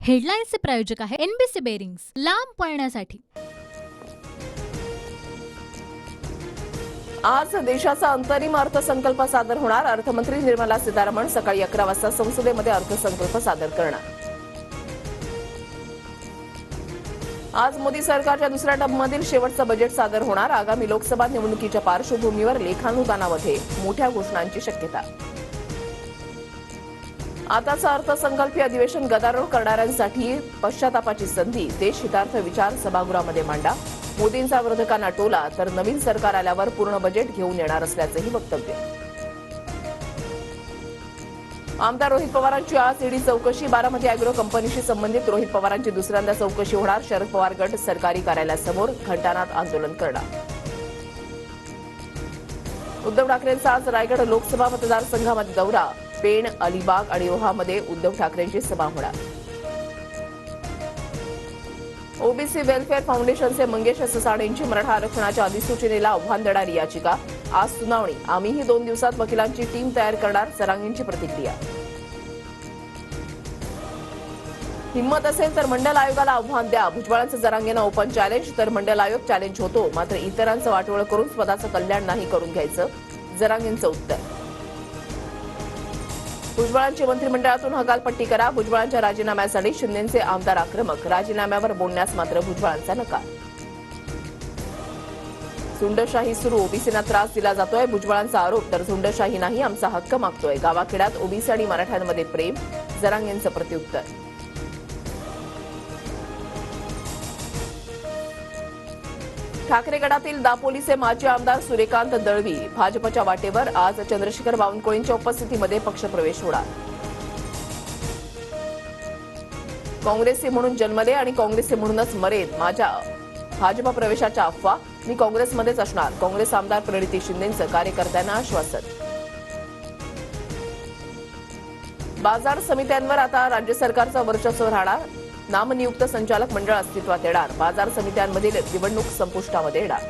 हेडलाईन्सचे प्रायोजक आहे NBC bearings, लांब पळण्यासाठी। आज देशाचा अंतरिम अर्थसंकल्प सादर होणार। अर्थमंत्री निर्मला सीतारामन सकाळी 11 वाजता संसदेमध्ये अर्थसंकल्प सादर करणार। आज मोदी सरकारच्या दुसऱ्या टर्ममधील शेवटचं बजेट सादर होणार। आगामी लोकसभा निवडणुकीच्या पार्श्वभूमीवर लेखानुदानामध्ये मोठ्या घोषणांची शक्यता। आताचं अर्थसंकल्पीय अधिवेशन गदारोळ करणाऱ्यांसाठी पश्चातापाची संधी। देशहितार्थ विचार सभागृहामध्ये मांडा। मोदींचा विरोधकांना टोला तर नवीन सरकार आल्यावर पूर्ण बजेट घेऊन येणार असल्याचंही वक्तव्य। आमदार रोहित पवारांची आज ईडी चौकशी। बारामती अॅग्रो कंपनीशी संबंधित रोहित पवारांची दुसऱ्यांदा चौकशी होणार। शरद पवार गट सरकारी कार्यालयासमोर घंटानाद आंदोलन करणार। उद्धव ठाकरेंचा आज रायगड लोकसभा मतदारसंघामध्ये दौरा। पेण, अलिबाग आणि रोहामध्ये उद्धव ठाकरेंची सभा होणार। ओबीसी वेलफेअर फाउंडेशनचे मंगेश ससाणेंची मराठा आरक्षणाच्या अधिसूचनेला आव्हान देणारी याचिका आज सुनावणी। आम्हीही 2 दिवसात वकिलांची टीम तयार करणार, सरांगींची प्रतिक्रिया। हिम्मत असेल तर मंडल आयोगाला आव्हान द्या। भुजबळांचं जरांगेनं ओपन चॅलेंज तर मंडल आयोग चॅलेंज होतो, मात्र इतरांचं वाटोळं करून स्वतःचं कल्याण नाही करून घ्यायचं, जरांगेंचं उत्तर। भुजबळांची मंत्रिमंडळातून हकालपट्टी करा। भुजबळांच्या राजीनाम्यासाठी शिंदेचे आमदार आक्रमक। राजीनाम्यावर बोलण्यास मात्र भुजबळांचा नकार। झुंडशाही सुरू, ओबीसींना त्रास दिला जातोय, भुजबळांचा आरोप तर झुंडशाही नाही, आमचा हक्क मागतोय। गावाखेड्यात ओबीसी आणि मराठ्यांमध्ये प्रेम, जरांगेंचं प्रत्युत्तर। ठाकरे गटातील दापोलीचे माजी आमदार सूर्यकांत दळवी भाजपच्या वाटेवर। आज चंद्रशेखर बावनकुळेंच्या उपस्थितीमध्ये पक्षप्रवेश होणार। काँग्रेसी म्हणून जन्मले आणि काँग्रेसी म्हणूनच मरेन, माझ्या भाजप प्रवेशाच्या अफवा, मी काँग्रेसमध्येच असणार। काँग्रेस आमदार प्रणिती शिंदेंचं कार्यकर्त्यांना आश्वासन। बाजार समित्यांवर आता राज्य सरकारचं वर्चस्व राहणार। नामनियुक्त संचालक मंडळ अस्तित्वात येणार। बाजार समित्यांमधील निवडणूक संपुष्टामध्ये येणार।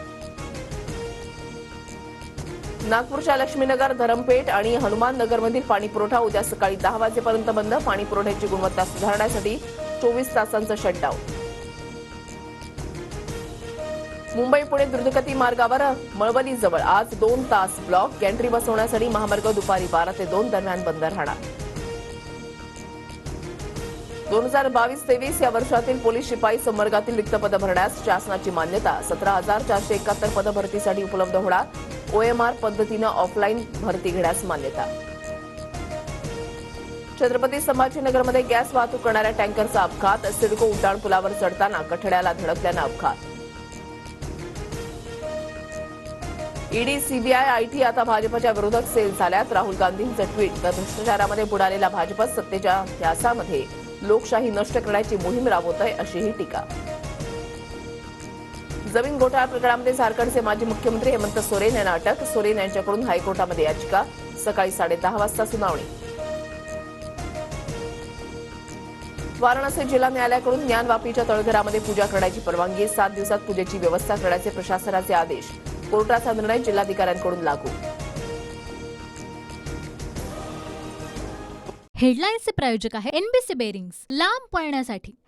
नागपूरच्या लक्ष्मीनगर, धरमपेठ आणि हनुमान नगरमधील पाणीपुरवठा उद्या सकाळी 10 वाजेपर्यंत बंद। पाणीपुरवठ्याची गुणवत्ता सुधारण्यासाठी 24 तासांचं शटडाऊन। मुंबई पुणे द्रुतगती मार्गावर मळवलीजवळ आज 2 तास ब्लॉक। गॅन्ट्री बसवण्यासाठी महामार्ग दुपारी 12 ते 2 दरम्यान बंद राहणार। 2022-23 या वर्षातील पोलीस शिपाई संवर्गातील रिक्त पद भरण्यास शासनाची मान्यता। 17,471 पद भरतीसाठी उपलब्ध होणार। ओएमआर पद्धतीनं ऑफलाईन भरती घेण्यास मान्यता। छत्रपती संभाजीनगरमध्ये गॅस वाहतूक करणाऱ्या टँकरचा अपघात। सिडको उड्डाणपुलावर चढताना कठड्याला धडकल्यानं अपघात। ईडी, सीबीआय, आयटी आता भाजपच्या विरोधक सेल झाल्यात। राहुल गांधींचं ट्विट तर भ्रष्टाचारामध्ये बुडालेला भाजप सत्तेच्या ध्यासामध्ये लोकशाही नष्ट करण्याची मोहीम राबवतोय, अशीही टीका। जमीन घोटाळा प्रकरणामध्ये झारखंडचे माजी मुख्यमंत्री हेमंत सोरेन यांना अटक। सोरेन यांच्याकडून हायकोर्टामध्ये याचिका। सकाळी 10:30 वाजता सुनावणी। वाराणसी जिल्हा न्यायालयाकडून ज्ञानवापीच्या तळघरामध्ये पूजा करण्याची परवानगी। 7 दिवसात पूजेची व्यवस्था करण्याचे प्रशासनाचे आदेश। कोर्टाचा निर्णय जिल्हाधिकाऱ्यांकडून लागू। हेडलाईन्सचे प्रायोजक आहे एनबीसी बेरिंग्स, लांब पळण्यासाठी।